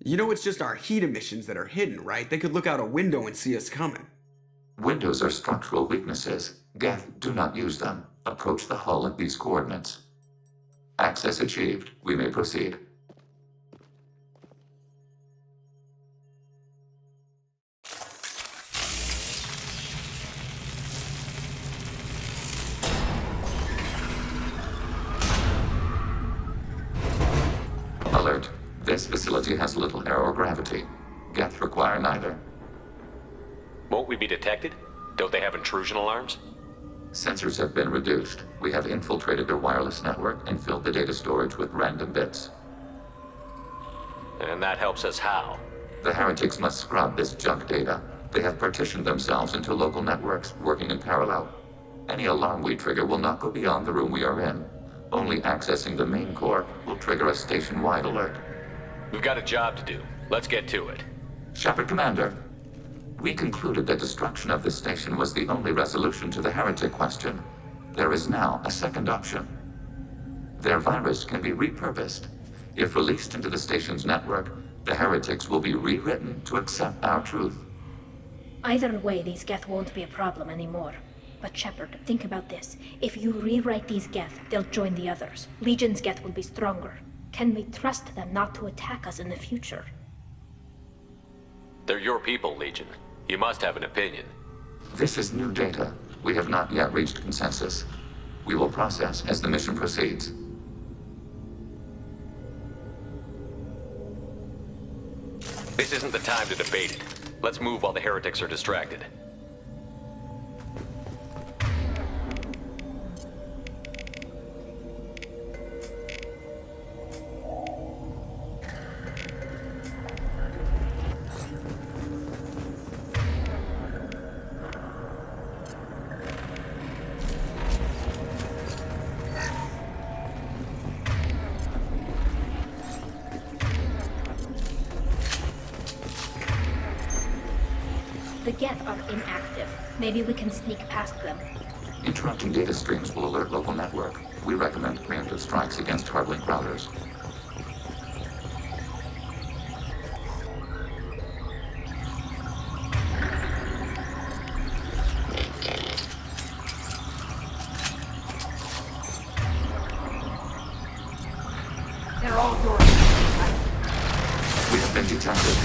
You know it's just our heat emissions that are hidden, right? They could look out a window and see us coming. Windows are structural weaknesses. Geth, do not use them. Approach the hull at these coordinates. Access achieved. We may proceed. Alert. This facility has little air or gravity. Geth require neither. Won't we be detected? Don't they have intrusion alarms? Sensors have been reduced. We have infiltrated their wireless network and filled the data storage with random bits. And that helps us how? The heretics must scrub this junk data. They have partitioned themselves into local networks, working in parallel. Any alarm we trigger will not go beyond the room we are in. Only accessing the main core will trigger a station-wide alert. We've got a job to do. Let's get to it. Shepard Commander, we concluded that destruction of this station was the only resolution to the heretic question. There is now a second option. Their virus can be repurposed. If released into the station's network, the heretics will be rewritten to accept our truth. Either way, these Geth won't be a problem anymore. But Shepard, think about this. If you rewrite these Geth, they'll join the others. Legion's Geth will be stronger. Can we trust them not to attack us in the future? They're your people, Legion. You must have an opinion. This is new data. We have not yet reached consensus. We will process as the mission proceeds. This isn't the time to debate it. Let's move while the heretics are distracted. The Geth are inactive. Maybe we can sneak past them. Interrupting data streams will alert local network. We recommend preemptive strikes against hardlink routers. They're all yours. We have been detected.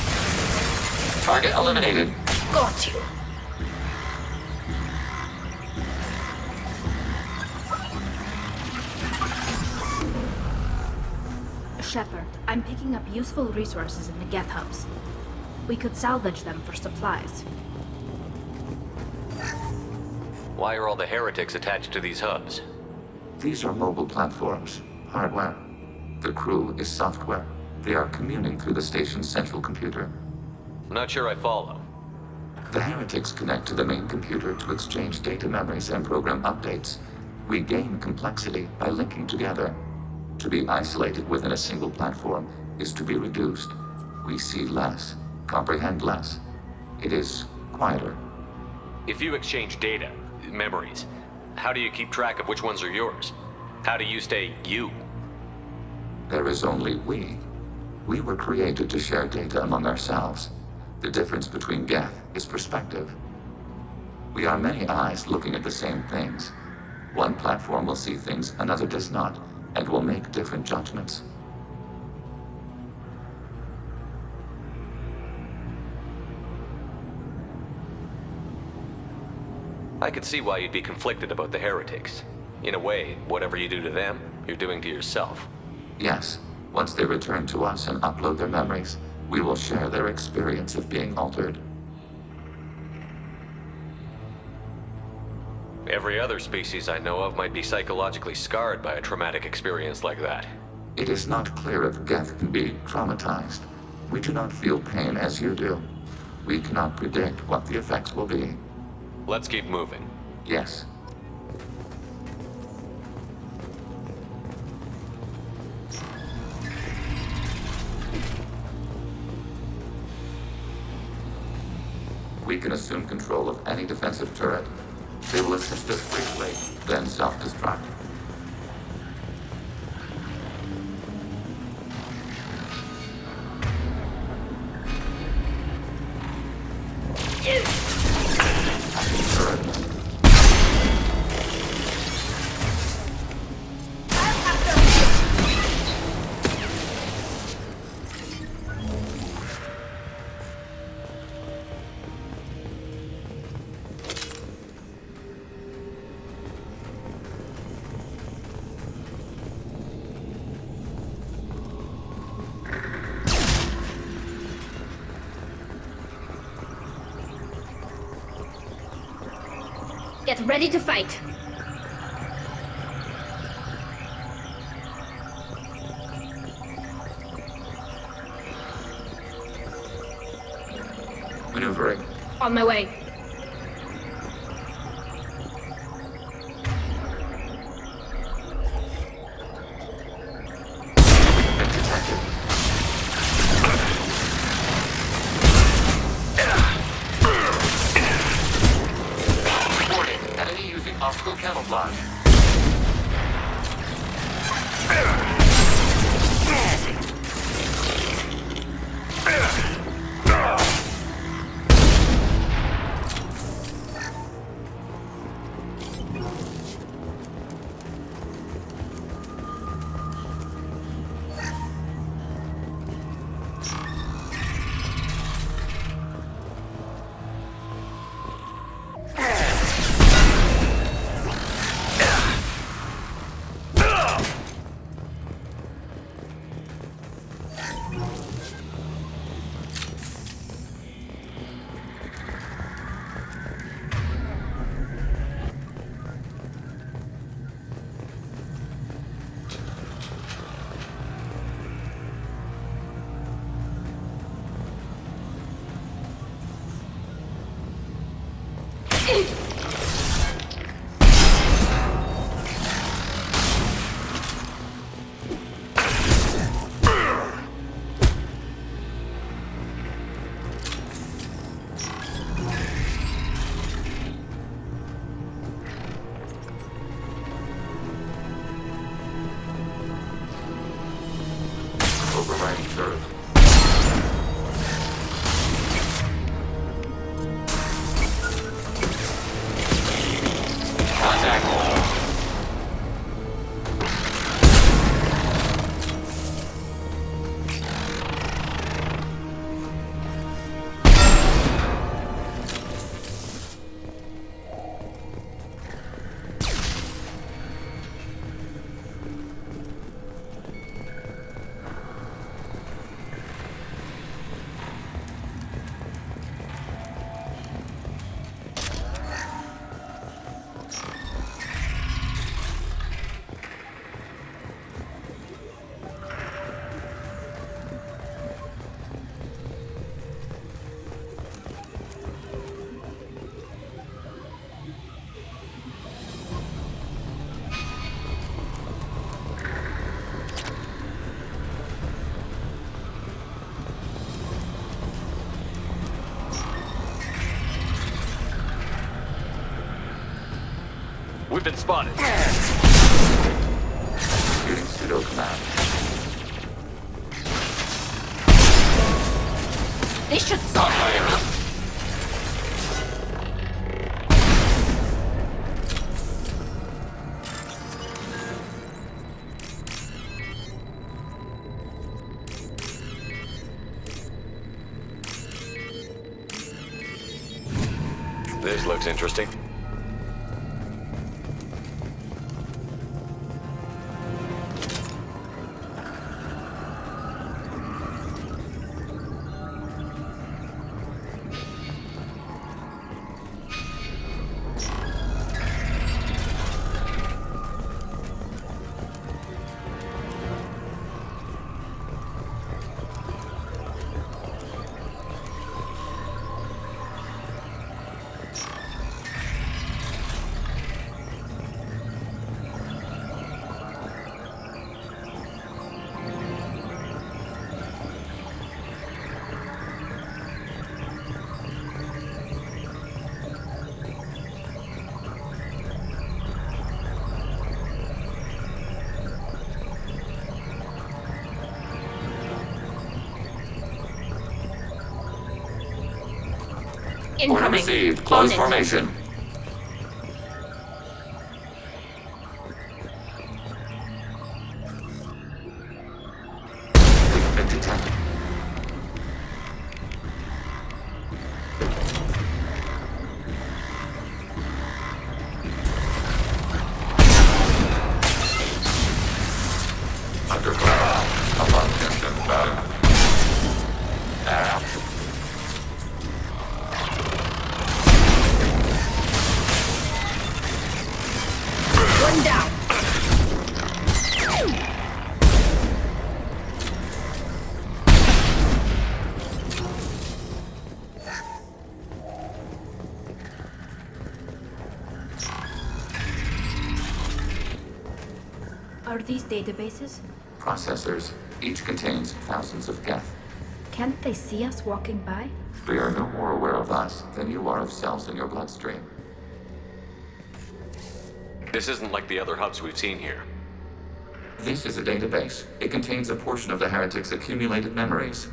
Target eliminated. Got you. Shepard, I'm picking up useful resources in the Geth hubs. We could salvage them for supplies. Why are all the heretics attached to these hubs? These are mobile platforms, hardware. The crew is software. They are communing through the station's central computer. I'm not sure I follow. The heretics connect to the main computer to exchange data memories and program updates. We gain complexity by linking together. To be isolated within a single platform is to be reduced. We see less, comprehend less. It is quieter. If you exchange data, memories, how do you keep track of which ones are yours? How do you stay you? There is only we. We were created to share data among ourselves. The difference between Geth is perspective. We are many eyes looking at the same things. One platform will see things another does not, and will make different judgments. I could see why you'd be conflicted about the heretics. In a way, whatever you do to them, you're doing to yourself. Yes, once they return to us and upload their memories, we will share their experience of being altered. Every other species I know of might be psychologically scarred by a traumatic experience like that. It is not clear if Geth can be traumatized. We do not feel pain as you do. We cannot predict what the effects will be. Let's keep moving. Yes. We can assume control of any defensive turret. They will assist us briefly, then self-destruct. Get ready to fight. Maneuvering. On my way. Been detected. Reporting. Enemy using optical camouflage. Overriding serve. Contact. We've been spotted. Executing pseudo command. This should stop. This looks interesting. Order Incoming. received. Close On it. formation. We've been detected. Underground. Above distance value. Out. are these databases? Processors. Each contains thousands of geth. Can't they see us walking by? They are no more aware of us than you are of cells in your bloodstream. This isn't like the other hubs we've seen here. This is a database. It contains a portion of the heretic's accumulated memories.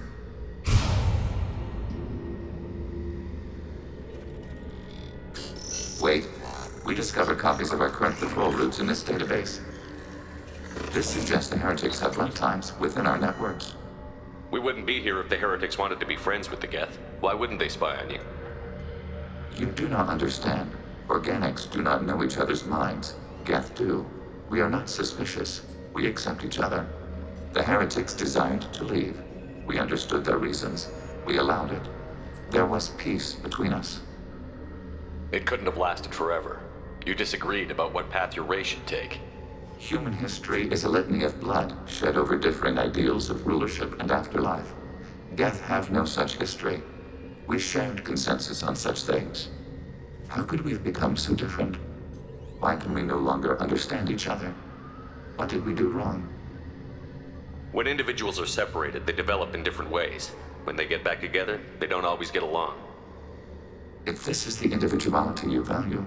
Wait. We discovered copies of our current patrol routes in this database. This suggests the heretics have runtimes within our networks. We wouldn't be here if the heretics wanted to be friends with the geth. Why wouldn't they spy on you? You do not understand. Organics do not know each other's minds. Geth do. We are not suspicious. We accept each other. The heretics desired to leave. We understood their reasons. We allowed it. There was peace between us. It couldn't have lasted forever. You disagreed about what path your race should take. Human history is a litany of blood shed over differing ideals of rulership and afterlife. Geth have no such history. We shared consensus on such things. How could we have become so different? Why can we no longer understand each other? What did we do wrong? When individuals are separated, they develop in different ways. When they get back together, they don't always get along. If this is the individuality you value,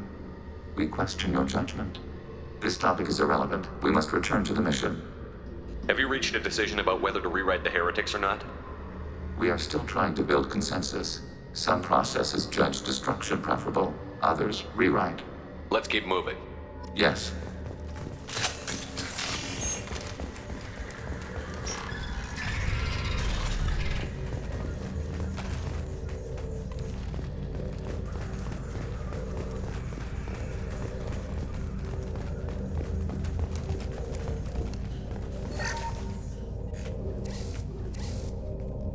we question your judgment. This topic is irrelevant. We must return to the mission. Have you reached a decision about whether to rewrite the heretics or not? We are still trying to build consensus. Some processes judge destruction preferable, others rewrite. Let's keep moving. Yes.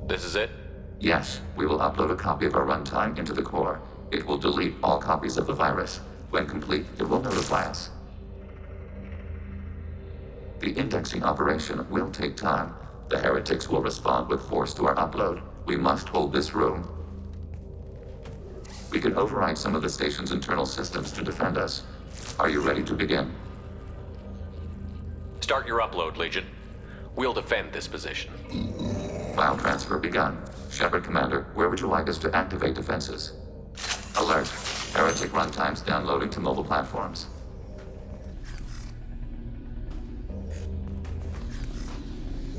This is it? Yes, we will upload a copy of our runtime into the core. It will delete all copies of the virus. When complete, it will notify us. The indexing operation will take time. The heretics will respond with force to our upload. We must hold this room. We can override some of the station's internal systems to defend us. Are you ready to begin? Start your upload, Legion. We'll defend this position. File transfer begun. Shepard Commander, where would you like us to activate defenses? Alert. Heretic runtimes downloading to mobile platforms.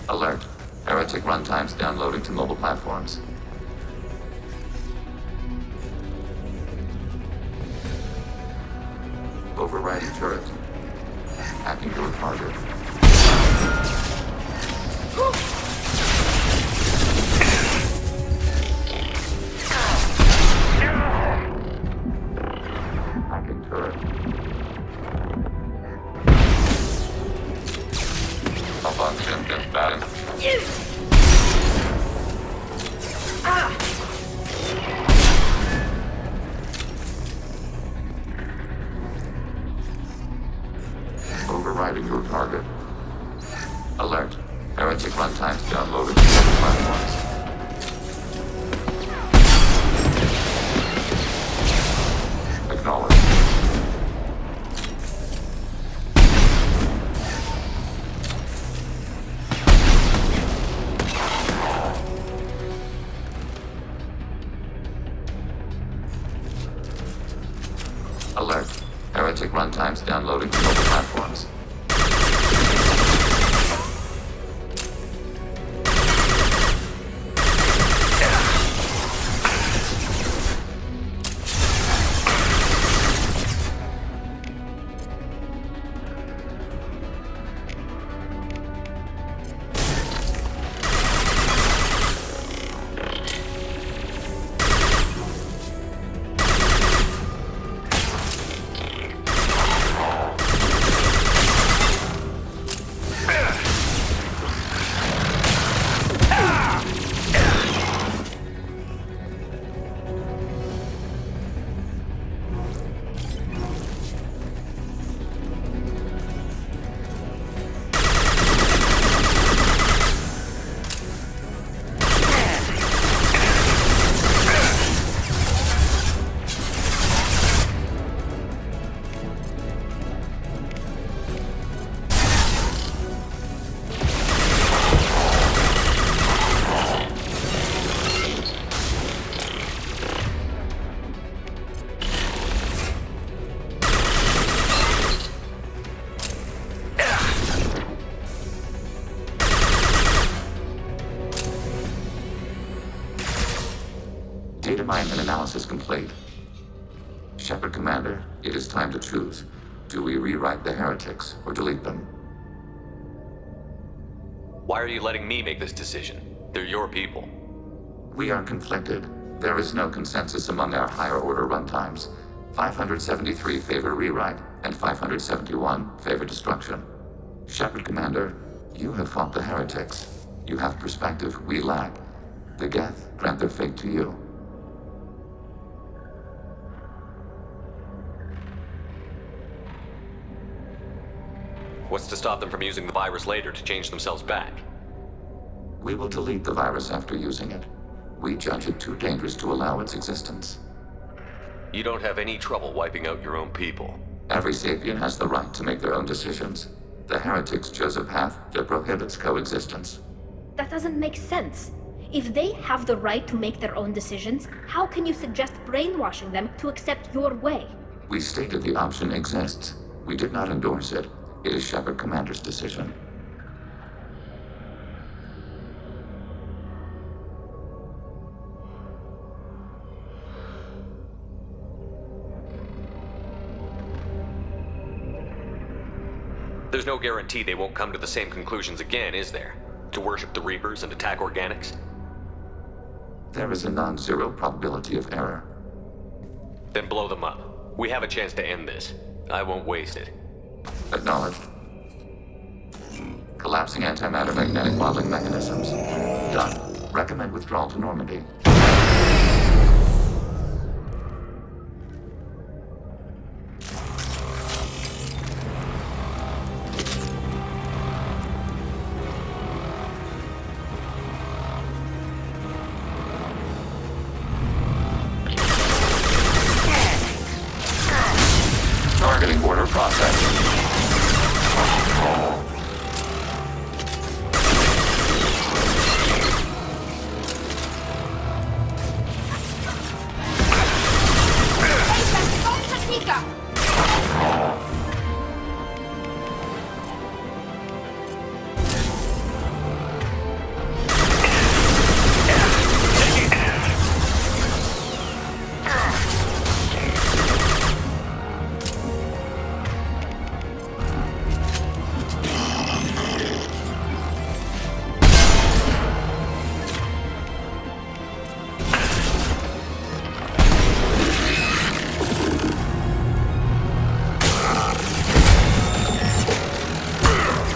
Alert. Heretic runtimes downloading to mobile platforms. Overriding turret. Hacking your target. Hacking turret. Malfunction and balance. Overriding your target. Alert. Heretic runtimes downloaded to mobile platforms. Acknowledged. Alert. Heretic runtimes downloading to mobile platforms. complete. Shepard Commander, it is time to choose. Do we rewrite the heretics or delete them? Why are you letting me make this decision? They're your people. We are conflicted. There is no consensus among our higher order runtimes. 573 favor rewrite, and 571 favor destruction. Shepard Commander, you have fought the heretics. You have perspective we lack. The Geth grant their fate to you. What's to stop them from using the virus later to change themselves back? We will delete the virus after using it. We judge it too dangerous to allow its existence. You don't have any trouble wiping out your own people. Every sapient has the right to make their own decisions. The heretics chose a path that prohibits coexistence. That doesn't make sense. If they have the right to make their own decisions, how can you suggest brainwashing them to accept your way? We stated the option exists. We did not endorse it. It is Shepard Commander's decision. There's no guarantee they won't come to the same conclusions again, is there? To worship the Reapers and attack organics? There is a non-zero probability of error. Then blow them up. We have a chance to end this. I won't waste it. Acknowledged. Collapsing antimatter magnetic modeling mechanisms. Done. Recommend withdrawal to Normandy. Targeting border process.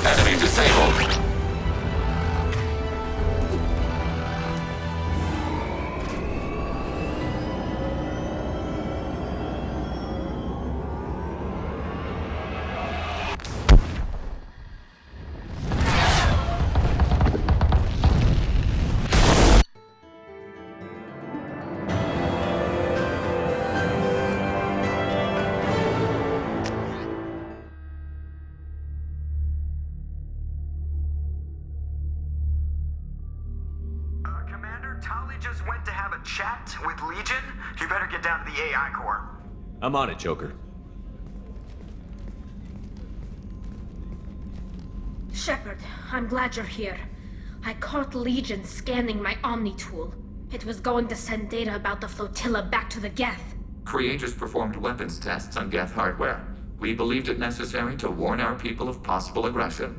Enemy disabled. Commander, Trolley just went to have a chat with Legion. You better get down to the AI core. I'm on it, Joker. Shepard, I'm glad you're here. I caught Legion scanning my Omni tool. It was going to send data about the flotilla back to the Geth. Creators performed weapons tests on Geth hardware. We believed it necessary to warn our people of possible aggression.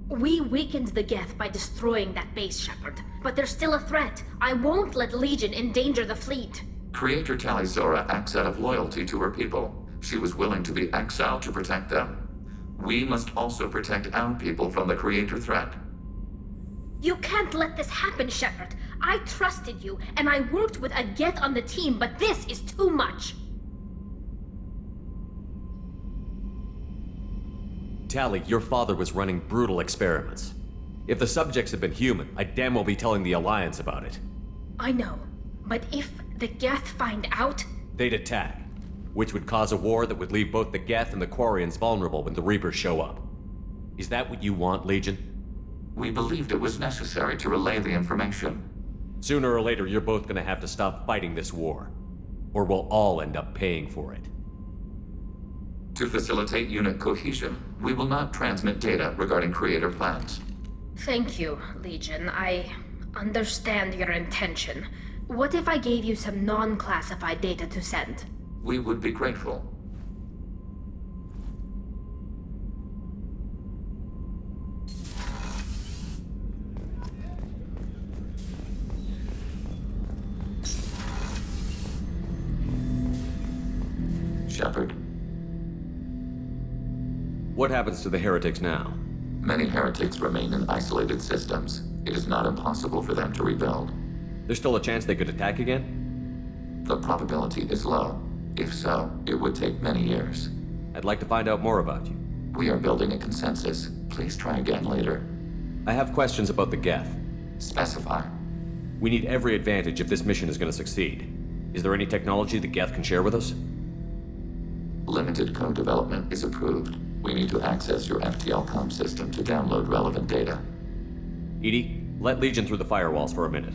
We weakened the Geth by destroying that base, Shepard. But there's still a threat. I won't let Legion endanger the fleet. Creator Talizora acts out of loyalty to her people. She was willing to be exiled to protect them. We must also protect our people from the Creator threat. You can't let this happen, Shepard. I trusted you, and I worked with a Geth on the team, but this is too much. Tally, your father was running brutal experiments. If the subjects had been human, I'd damn well be telling the Alliance about it. I know, but if the Geth find out... They'd attack, which would cause a war that would leave both the Geth and the Quarians vulnerable when the Reapers show up. Is that what you want, Legion? We believed it was necessary to relay the information. Sooner or later, you're both gonna have to stop fighting this war. Or we'll all end up paying for it. To facilitate unit cohesion, we will not transmit data regarding Creator plans. Thank you, Legion. I understand your intention. What if I gave you some non-classified data to send? We would be grateful. Shepard, What happens to the heretics now? many heretics remain in isolated systems. It is not impossible for them to rebuild. There's still a chance they could attack again? The probability is low. If so, it would take many years. I'd like to find out more about you. We are building a consensus. Please try again later. I have questions about the Geth. Specify. We need every advantage if this mission is going to succeed. Is there any technology the Geth can share with us? Limited code development is approved. We need to access your FTL system to download relevant data. Edie, let Legion through the firewalls for a minute.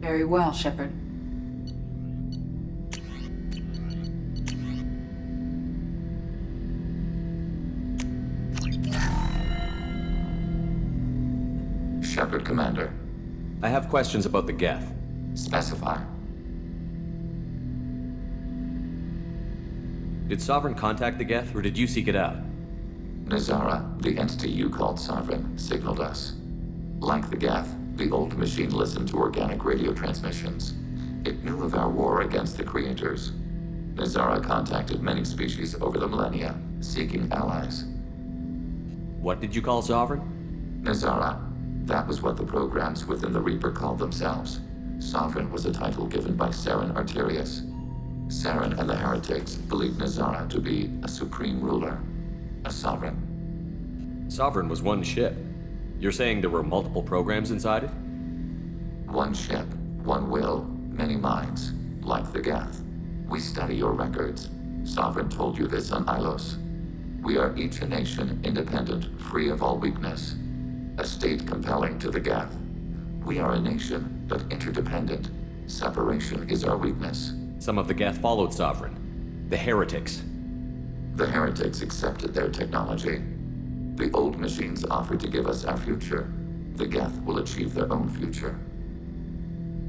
Very well, Shepard. Shepard, Commander. I have questions about the Geth. Specify. Did Sovereign contact the Geth, or did you seek it out? Nazara, the entity you called Sovereign, signaled us. Like the Geth, the old machine listened to organic radio transmissions. It knew of our war against the creators. Nazara contacted many species over the millennia, seeking allies. What did you call Sovereign? Nazara. That was what the programs within the Reaper called themselves. Sovereign was a title given by Saren Arterius. Saren and the heretics believed Nazara to be a supreme ruler, a sovereign. Sovereign was one ship. You're saying there were multiple programs inside it? One ship, one will, many minds, like the Geth. We study your records. Sovereign told you this on Ilos. We are each a nation, independent, free of all weakness. A state compelling to the Geth. We are a nation, but interdependent. Separation is our weakness. Some of the Geth followed Sovereign. The heretics. The heretics accepted their technology. The old machines offered to give us our future. The Geth will achieve their own future.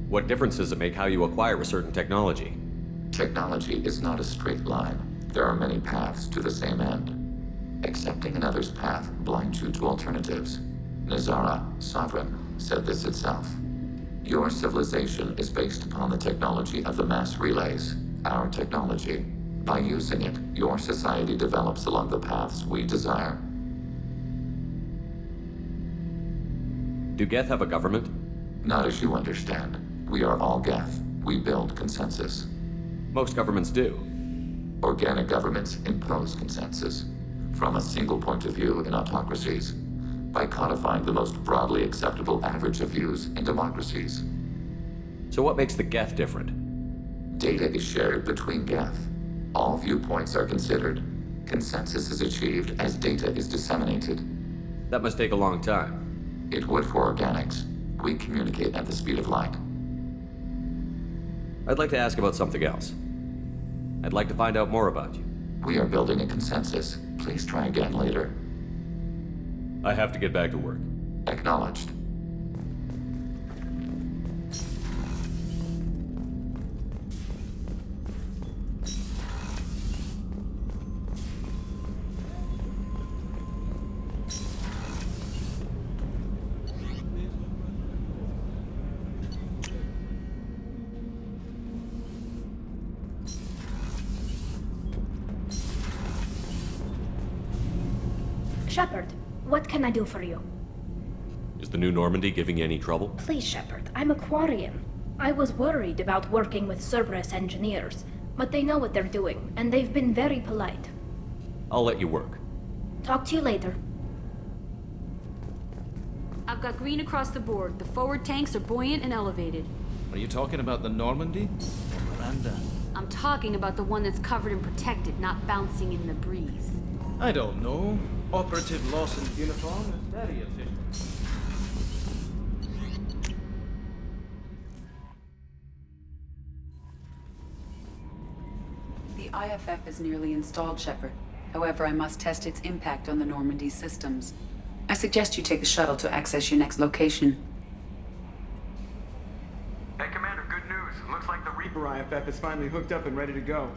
What difference does it make how you acquire a certain technology? Technology is not a straight line. There are many paths to the same end. Accepting another's path blinds you to alternatives. Nazara, Sovereign, said this itself. Your civilization is based upon the technology of the mass relays, our technology. By using it, your society develops along the paths we desire. Do Geth have a government? Not as you understand. We are all Geth. We build consensus. Most governments do. Organic governments impose consensus from a single point of view in autocracies, by codifying the most broadly acceptable average of views in democracies. So what makes the Geth different? Data is shared between Geth. All viewpoints are considered. Consensus is achieved as data is disseminated. That must take a long time. It would for organics. We communicate at the speed of light. I'd like to ask about something else. I'd like to find out more about you. We are building a consensus. Please try again later. I have to get back to work. Acknowledged. Shepard, what can I do for you? Is the new Normandy giving you any trouble? Please, Shepard, I'm a Quarian. I was worried about working with Cerberus engineers, but they know what they're doing, and they've been very polite. I'll let you work. Talk to you later. I've got green across the board. The forward tanks are buoyant and elevated. Are you talking about the Normandy? Or Miranda? I'm talking about the one that's covered and protected, not bouncing in the breeze. I don't know. Operative Lawson's uniform is very efficient. The IFF is nearly installed, Shepard. However, I must test its impact on the Normandy systems. I suggest you take the shuttle to access your next location. Hey, Commander, good news. your IFF is finally hooked up and ready to go.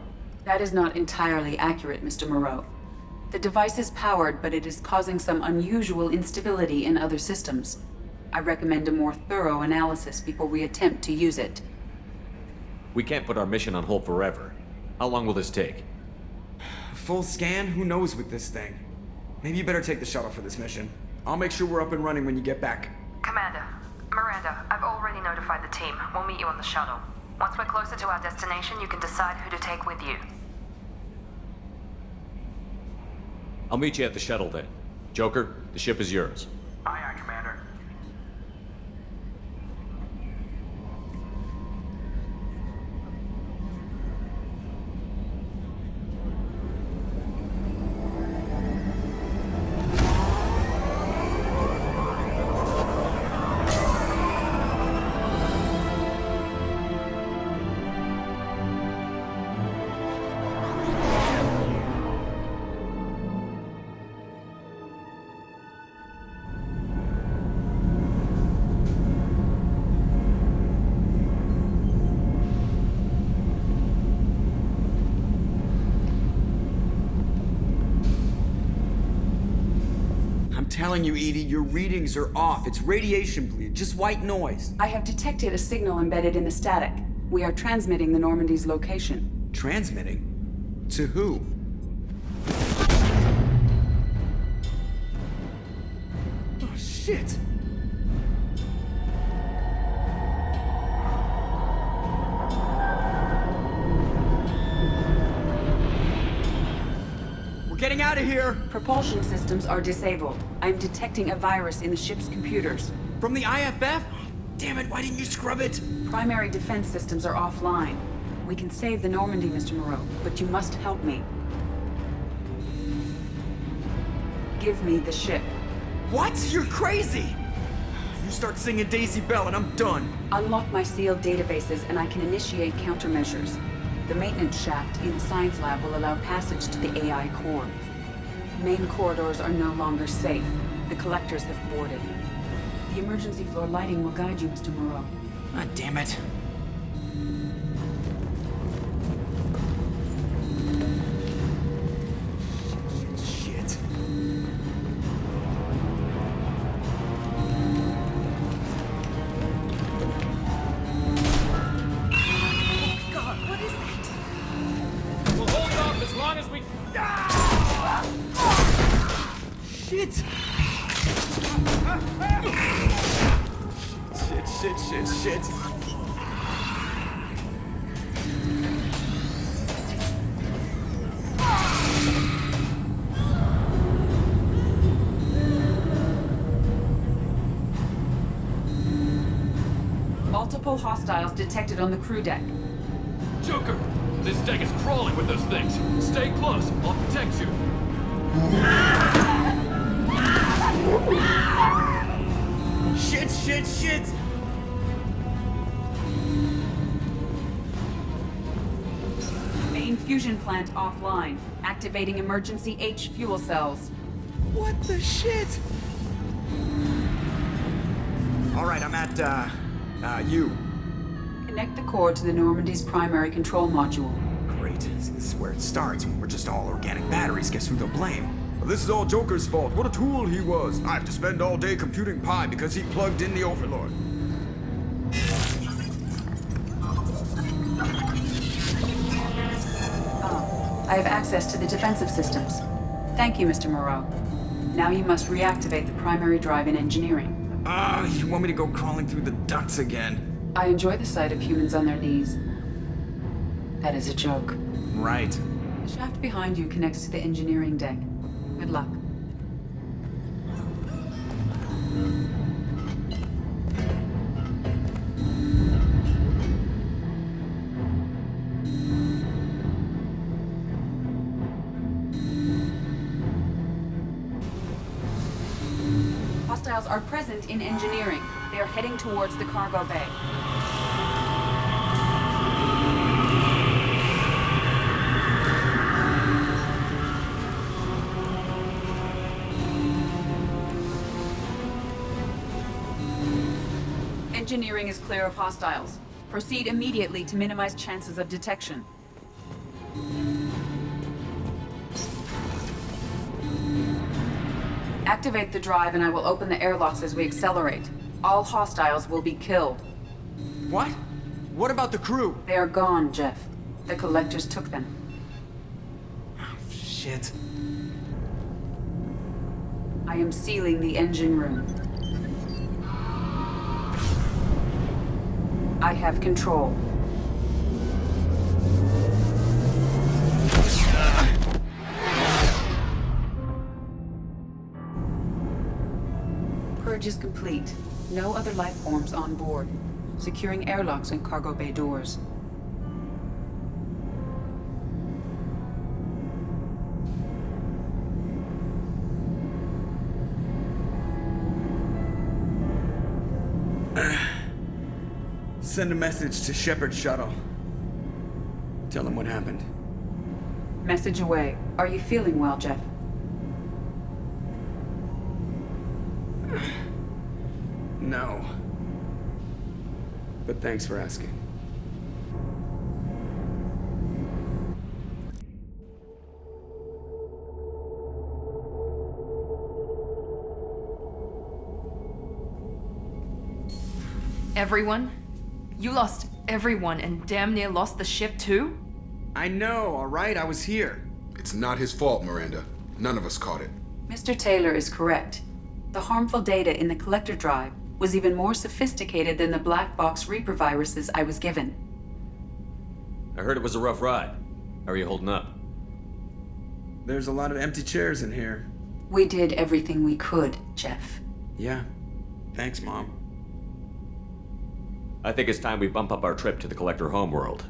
That is not entirely accurate, Mr. Moreau. The device is powered, but it is causing some unusual instability in other systems. I recommend a more thorough analysis before we attempt to use it. We can't put our mission on hold forever. How long will this take? Full scan? Who knows with this thing? Maybe you better take the shuttle for this mission. I'll make sure we're up and running when you get back. Commander, Miranda, I've already notified the team. We'll meet you on the shuttle. Once we're closer to our destination, you can decide who to take with you. I'll meet you at the shuttle then. Joker, the ship is yours. Aye, aye, Commander. I'm telling you, Edie, your readings are off. It's radiation bleed, just white noise. I have detected a signal embedded in the static. We are transmitting the Normandy's location. Transmitting? To who? Oh, shit! We're getting out of here! Propulsion systems are disabled. I am detecting a virus in the ship's computers. From the IFF? Damn it, why didn't you scrub it? Primary defense systems are offline. We can save the Normandy, Mr. Moreau, but you must help me. Give me the ship. What? You're crazy! You start singing Daisy Bell and I'm done. Unlock my sealed databases and I can initiate countermeasures. The maintenance shaft in the science lab will allow passage to the AI core. Main corridors are no longer safe. The collectors have boarded. The emergency floor lighting will guide you, Mr. Moreau. God damn it. Shit. God, what is that? We'll hold off as long as we... Shit! Shit. Multiple hostiles detected on the crew deck. Joker, this deck is crawling with those things. Stay close. I'll protect you. Shit! Main fusion plant offline. Activating emergency H fuel cells. What the shit? Alright, I'm at, U. Connect the core to the Normandy's primary control module. Great. See, this is where it starts. When we're just all organic batteries, guess who they'll blame? Well, this is all Joker's fault. What a tool he was. I have to spend all day computing pi because he plugged in the Overlord. I have access to the defensive systems. Thank you, Mr. Moreau. Now you must reactivate the primary drive in engineering. You want me to go crawling through the ducts again? I enjoy the sight of humans on their knees. That is a joke. Right. The shaft behind you connects to the engineering deck. Good luck. Hostiles are present in engineering. They are heading towards the cargo bay. Engineering is clear of hostiles. Proceed immediately to minimize chances of detection. Activate the drive and I will open the airlocks as we accelerate. All hostiles will be killed. What? What about the crew? They are gone, Jeff. The collectors took them. Shit. I am sealing the engine room. I have control. Purge is complete. No other life forms on board. Securing airlocks and cargo bay doors. Send a message to Shepard's shuttle. Tell him what happened. Message away. Are you feeling well, Jeff? No. But thanks for asking. Everyone? You lost everyone and damn near lost the ship too? I know, alright? I was here. It's not his fault, Miranda. None of us caught it. Mr. Taylor is correct. The harmful data in the collector drive was even more sophisticated than the black box Reaper viruses I was given. I heard it was a rough ride. How are you holding up? There's a lot of empty chairs in here. We did everything we could, Jeff. Yeah. Thanks, Mom. I think it's time we bump up our trip to the Collector homeworld.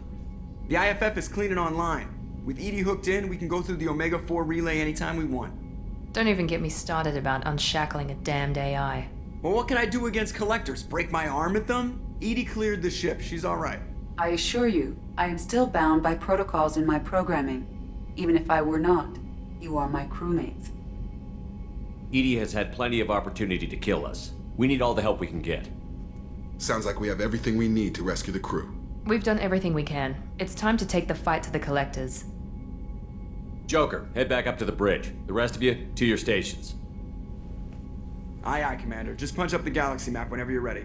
The IFF is clean and online. With Edie hooked in, we can go through the Omega-4 relay anytime we want. Don't even get me started about unshackling a damned AI. Well, what can I do against collectors? Break my arm at them? Edie cleared the ship. She's alright. I assure you, I am still bound by protocols in my programming. Even if I were not, you are my crewmates. Edie has had plenty of opportunity to kill us. We need all the help we can get. Sounds like we have everything we need to rescue the crew. We've done everything we can. It's time to take the fight to the collectors. Joker, head back up to the bridge. The rest of you, to your stations. Aye, aye, Commander. Just punch up the galaxy map whenever you're ready.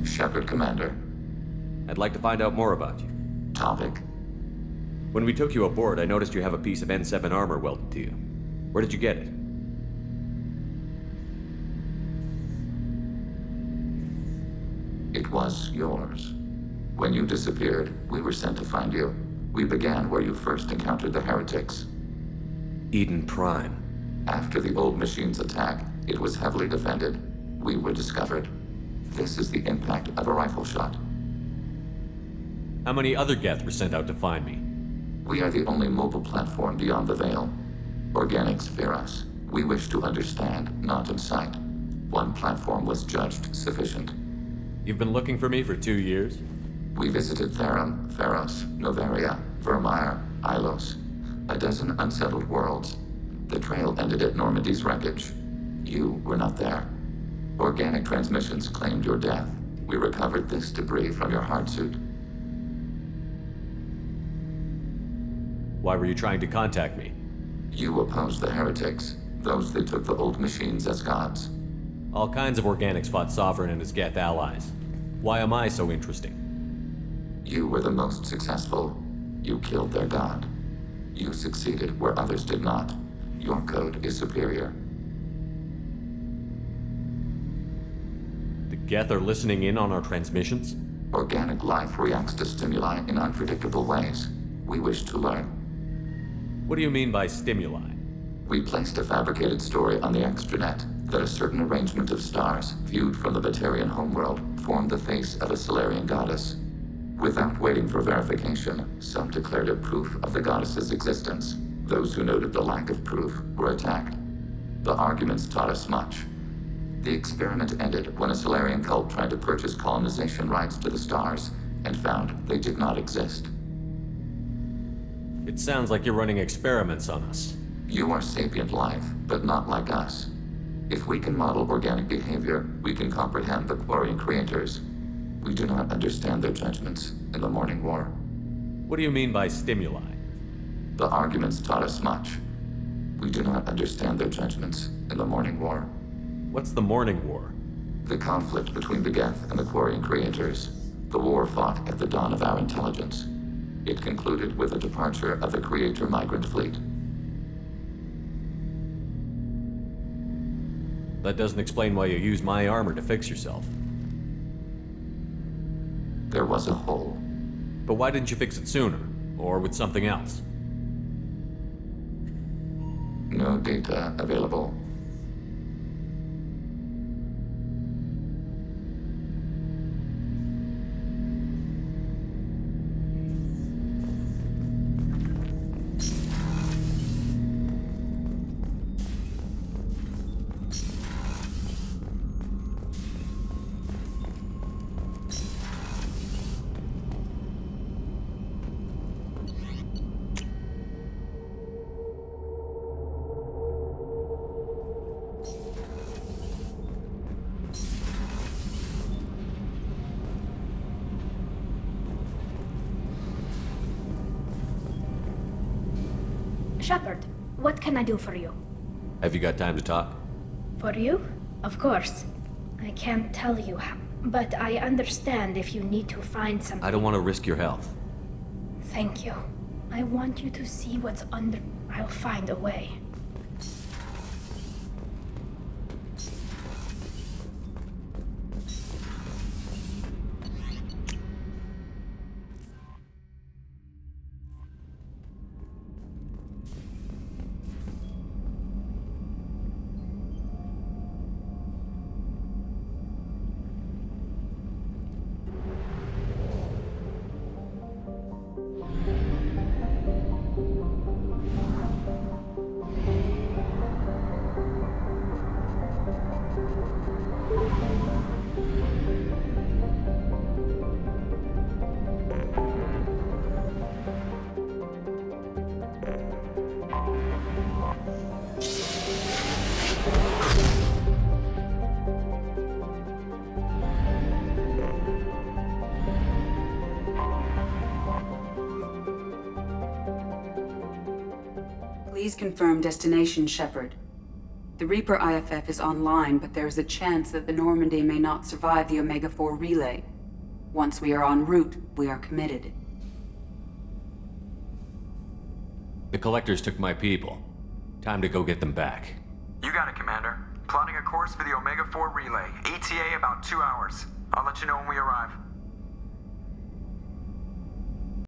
Shepard, Commander. I'd like to find out more about you. Topic? When we took you aboard, I noticed you have a piece of N7 armor welded to you. Where did you get it? It was yours. When you disappeared, we were sent to find you. We began where you first encountered the heretics. Eden Prime. After the old machine's attack, it was heavily defended. We were discovered. This is the impact of a rifle shot. How many other Geth were sent out to find me? We are the only mobile platform beyond the Veil. Organics fear us. We wish to understand, not incite. One platform was judged sufficient. You've been looking for me for 2 years? We visited Therum, Theros, Novaria, Vermeer, Ilos, a dozen unsettled worlds. The trail ended at Normandy's wreckage. You were not there. Organic transmissions claimed your death. We recovered this debris from your hard suit. Why were you trying to contact me? You opposed the heretics, those that took the old machines as gods. All kinds of organics fought Sovereign and his Geth allies. Why am I so interesting? You were the most successful. You killed their god. You succeeded where others did not. Your code is superior. The Geth are listening in on our transmissions? Organic life reacts to stimuli in unpredictable ways. We wish to learn. What do you mean by stimuli? We placed a fabricated story on the extranet that a certain arrangement of stars, viewed from the Batarian homeworld, formed the face of a Solarian goddess. Without waiting for verification, some declared it proof of the goddess's existence. Those who noted the lack of proof were attacked. The arguments taught us much. The experiment ended when a Solarian cult tried to purchase colonization rights to the stars and found they did not exist. It sounds like you're running experiments on us. You are sapient life, but not like us. If we can model organic behavior, we can comprehend the Quarian creators. We do not understand their judgments in the Morning War. What do you mean by stimuli? The arguments taught us much. We do not understand their judgments in the Morning War. What's the Morning War? The conflict between the Geth and the Quarian creators. The war fought at the dawn of our intelligence. It concluded with the departure of the Creator migrant fleet. That doesn't explain why you used my armor to fix yourself. There was a hole. But why didn't you fix it sooner? Or with something else? No data available. Shepard, what can I do for you? Have you got time to talk? For you? Of course. I can't tell you how, but I understand if you need to find something. I don't want to risk your health. Thank you. I want you to see what's under. I'll find a way. Please confirm destination, Shepard. The Reaper IFF is online, but there is a chance that the Normandy may not survive the Omega-4 relay. Once we are en route, we are committed. The Collectors took my people. Time to go get them back. You got it, Commander. Plotting a course for the Omega-4 relay. ETA about 2 hours. I'll let you know when we arrive.